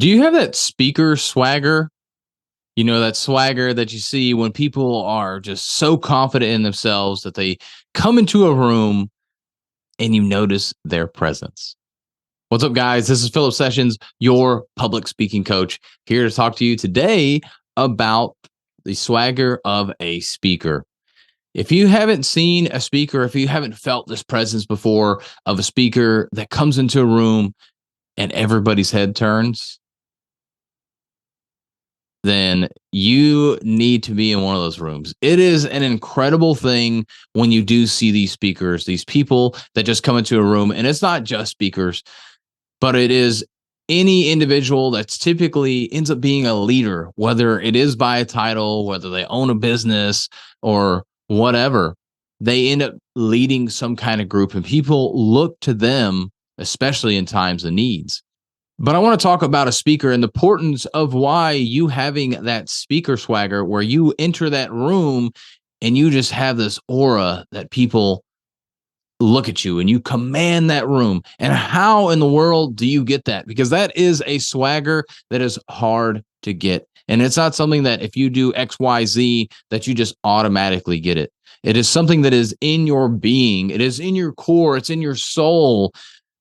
Do you have that speaker swagger? You know, that swagger that you see when people are just so confident in themselves that they come into a room and you notice their presence. What's up, guys? This is Philip Sessions, your public speaking coach, here to talk to you today about the swagger of a speaker. If you haven't seen a speaker, if you haven't felt this presence before of a speaker that comes into a room and everybody's head turns, then you need to be in one of those rooms. It is an incredible thing when you do see these speakers, these people that just come into a room, and it's not just speakers, but it is any individual that's typically ends up being a leader, whether it is by a title, whether they own a business or whatever. They end up leading some kind of group, and people look to them, especially in times of needs. But I want to talk about a speaker and the importance of why you having that speaker swagger, where you enter that room and you just have this aura that people look at you and you command that room. And how in the world do you get that? Because that is a swagger that is hard to get. And it's not something that if you do XYZ that you just automatically get it. It is something that is in your being. It is in your core. It's in your soul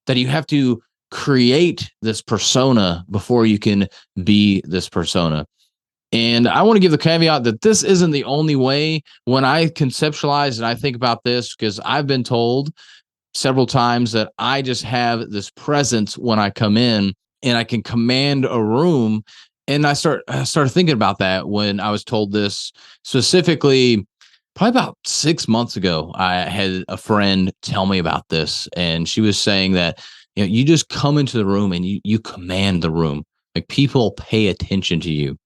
that you have to create this persona before you can be this persona. And I want to give the caveat that this isn't the only way. When I conceptualize and I think about this, because I've been told several times that I just have this presence when I come in and I can command a room. And I started thinking about that when I was told this specifically. Probably about 6 months ago, I had a friend tell me about this, and she was saying that you just come into the room and you command the room. Like, people pay attention to you.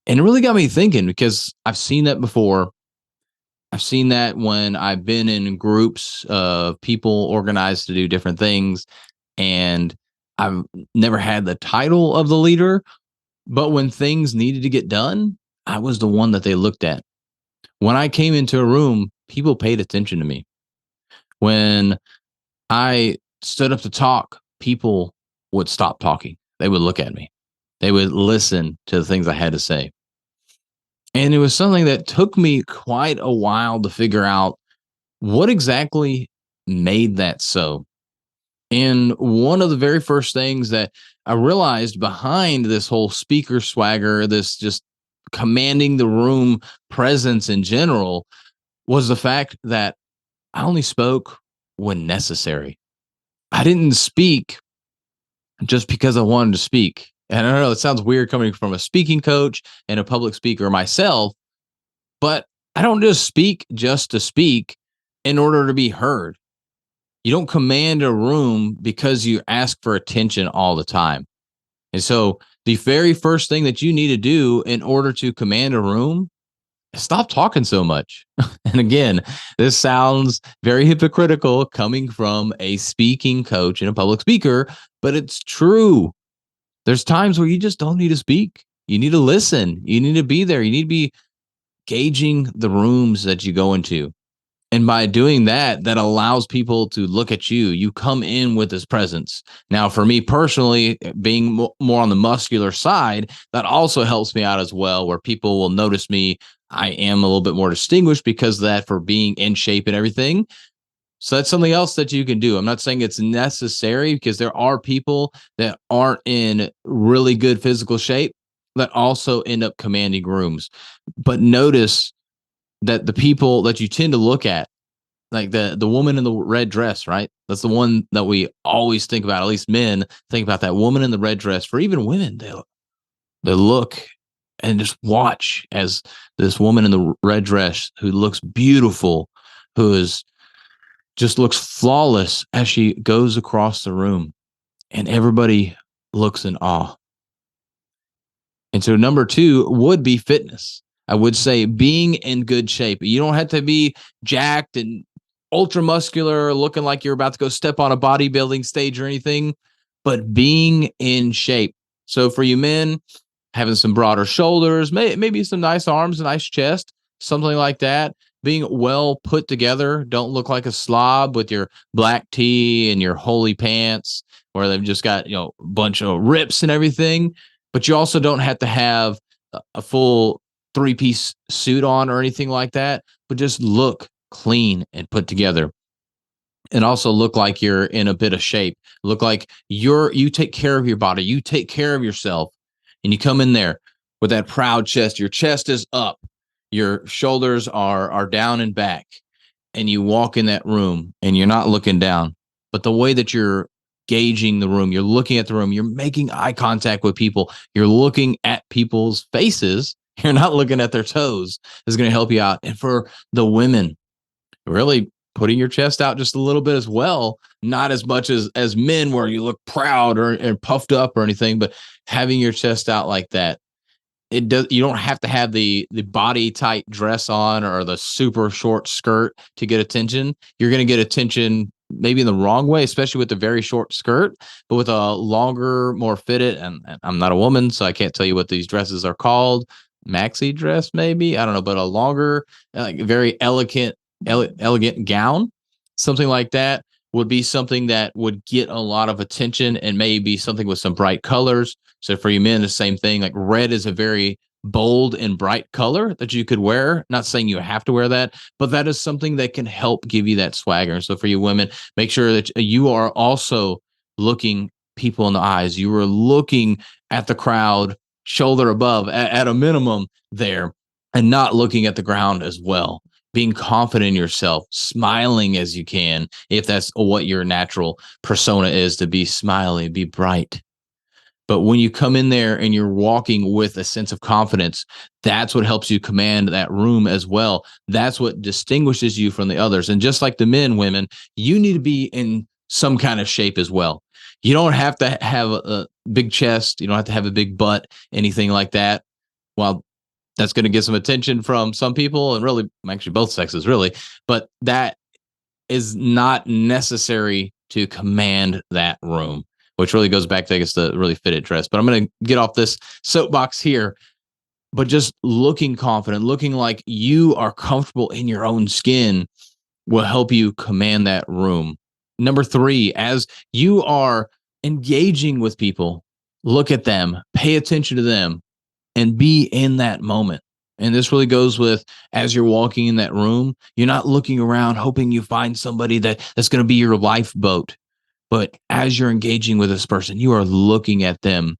And it really got me thinking, because I've seen that before. I've seen that when I've been in groups of people organized to do different things, and I've never had the title of the leader, but when things needed to get done, I was the one that they looked at. When I came into a room, people paid attention to me. When I stood up to talk, people would stop talking. They would look at me. They would listen to the things I had to say. And it was something that took me quite a while to figure out what exactly made that so. And one of the very first things that I realized behind this whole speaker swagger, this just commanding the room presence in general, was the fact that I only spoke when necessary. I didn't speak just because I wanted to speak. And I don't know, it sounds weird coming from a speaking coach and a public speaker myself, but I don't just to speak in order to be heard. You don't command a room because you ask for attention all the time. And so the very first thing that you need to do in order to command a room, stop talking so much. And again, this sounds very hypocritical coming from a speaking coach and a public speaker, but it's true. There's times where you just don't need to speak. You need to listen. You need to be there. You need to be gauging the rooms that you go into. And by doing that, that allows people to look at you. You come in with this presence. Now, for me personally, being more on the muscular side, that also helps me out as well, where people will notice me. I am a little bit more distinguished because of that, for being in shape and everything. So that's something else that you can do. I'm not saying it's necessary, because there are people that aren't in really good physical shape that also end up commanding rooms. But notice that the people that you tend to look at, like the woman in the red dress, right? That's the one that we always think about. At least men think about that woman in the red dress. For even women, they look and just watch as this woman in the red dress, who looks beautiful, who is just looks flawless as she goes across the room, and everybody looks in awe. And so number two would be fitness. I would say being in good shape. You don't have to be jacked and ultra muscular, looking like you're about to go step on a bodybuilding stage or anything, but being in shape. So for you men, having some broader shoulders, maybe some nice arms, a nice chest, something like that. being well put together. Don't look like a slob with your black tee and your holy pants where they've just got, a bunch of rips and everything. But you also don't have to have a full three-piece suit on or anything like that, but just look clean and put together, and also look like you're in a bit of shape. Look like you take care of your body, you take care of yourself, and you come in there with that proud chest. Your chest is up, your shoulders are down and back, and you walk in that room and you're not looking down, but the way that you're gauging the room, you're looking at the room, you're making eye contact with people, you're looking at people's faces, you're not looking at their toes, is going to help you out. And for the women, really putting your chest out just a little bit as well, not as much as men where you look proud or puffed up or anything, but having your chest out like that. It does, you don't have to have the body tight dress on or the super short skirt to get attention. You're going to get attention maybe in the wrong way, especially with the very short skirt, but with a longer, more fitted, and I'm not a woman, so I can't tell you what these dresses are called. Maxi dress, maybe, I don't know, but a longer, like very elegant gown, something like that would be something that would get a lot of attention, and maybe something with some bright colors. So for you men, the same thing. Like red is a very bold and bright color that you could wear. Not saying you have to wear that, but that is something that can help give you that swagger. So for you women, make sure that you are also looking people in the eyes. You are looking at the crowd shoulder above at a minimum there, and not looking at the ground as well. Being confident in yourself, smiling as you can, if that's what your natural persona is, to be smiley, be bright. But when you come in there and you're walking with a sense of confidence, that's what helps you command that room as well. That's what distinguishes you from the others. And just like the men, women, you need to be in some kind of shape as well. You don't have to have a big chest. You don't have to have a big butt, anything like that. Well, that's going to get some attention from some people, and really, actually, both sexes, really. But that is not necessary to command that room, which really goes back to, I guess, the really fitted dress. But I'm going to get off this soapbox here. But just looking confident, looking like you are comfortable in your own skin will help you command that room. Number three, as you are engaging with people, look at them, pay attention to them, and be in that moment. And this really goes with, as you're walking in that room, you're not looking around hoping you find somebody that's going to be your lifeboat. But as you're engaging with this person, you are looking at them.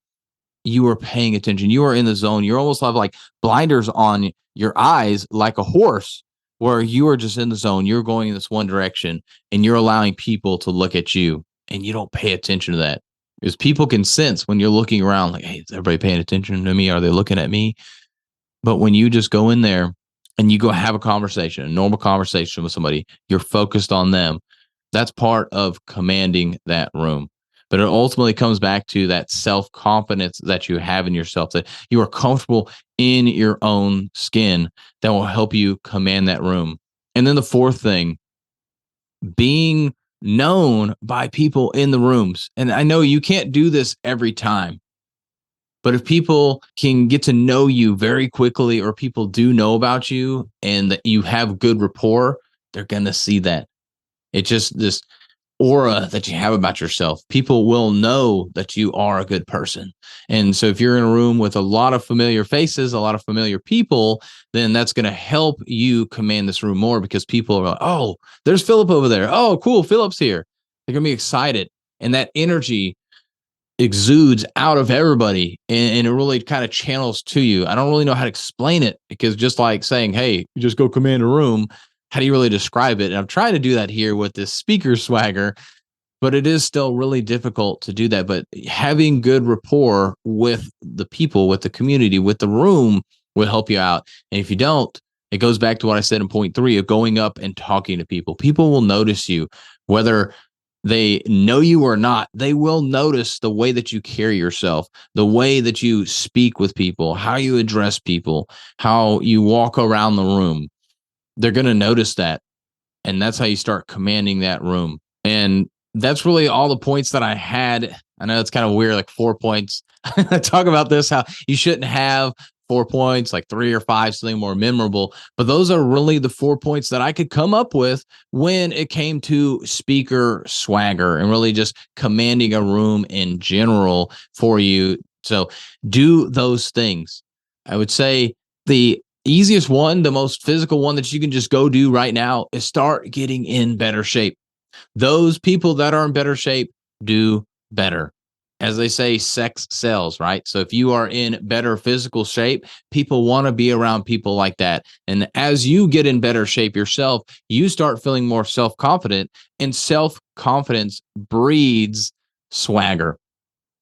You are paying attention. You are in the zone. You almost have like blinders on your eyes, like a horse, where you are just in the zone. You're going in this one direction, and you're allowing people to look at you, and you don't pay attention to that. Because people can sense when you're looking around, like, hey, is everybody paying attention to me? Are they looking at me? But when you just go in there and you go have a conversation, a normal conversation with somebody, you're focused on them. That's part of commanding that room. But it ultimately comes back to that self confidence that you have in yourself, that you are comfortable in your own skin, that will help you command that room. And then the fourth thing, being known by people in the rooms. And I know you can't do this every time, but if people can get to know you very quickly, or people do know about you and that you have good rapport, they're going to see that. It's just this aura that you have about yourself. People will know that you are a good person. And so if you're in a room with a lot of familiar faces, a lot of familiar people, then that's going to help you command this room more, because people are like, oh, there's Philip over there. Oh, cool. Philip's here. They're going to be excited. And that energy exudes out of everybody, and it really kind of channels to you. I don't really know how to explain it, because just like saying, hey, you just go command a room, how do you really describe it? And I'm trying to do that here with this speaker swagger, but it is still really difficult to do that. But having good rapport with the people, with the community, with the room will help you out. And if you don't, it goes back to what I said in point three of going up and talking to people. People will notice you, whether they know you or not. They will notice the way that you carry yourself, the way that you speak with people, how you address people, how you walk around the room. They're going to notice that. And that's how you start commanding that room. And that's really all the points that I had. I know it's kind of weird, like 4 points. I talk about this, how you shouldn't have 4 points, like 3 or 5, something more memorable. But those are really the 4 points that I could come up with when it came to speaker swagger and really just commanding a room in general for you. So do those things. I would say the easiest one, the most physical one that you can just go do right now is start getting in better shape. Those people that are in better shape do better. As they say, sex sells, right? So if you are in better physical shape, people want to be around people like that. And as you get in better shape yourself, you start feeling more self confident, and self confidence breeds swagger.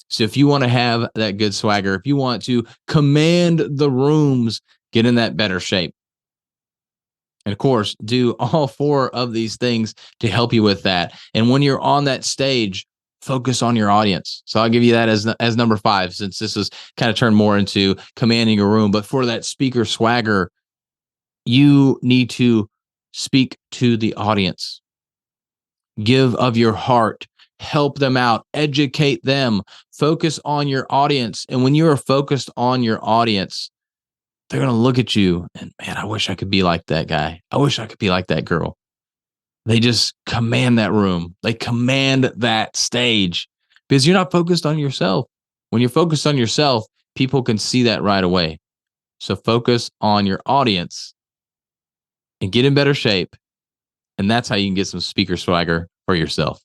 So if you want to have that good swagger, if you want to command the rooms, get in that better shape. And of course, do all four of these things to help you with that. And when you're on that stage, focus on your audience. So I'll give you that as number 5, since this is kind of turned more into commanding a room. But for that speaker swagger, you need to speak to the audience, give of your heart, help them out, educate them, focus on your audience. And when you are focused on your audience, they're going to look at you and, man, I wish I could be like that guy. I wish I could be like that girl. They just command that room. They command that stage because you're not focused on yourself. When you're focused on yourself, people can see that right away. So focus on your audience and get in better shape. And that's how you can get some speaker swagger for yourself.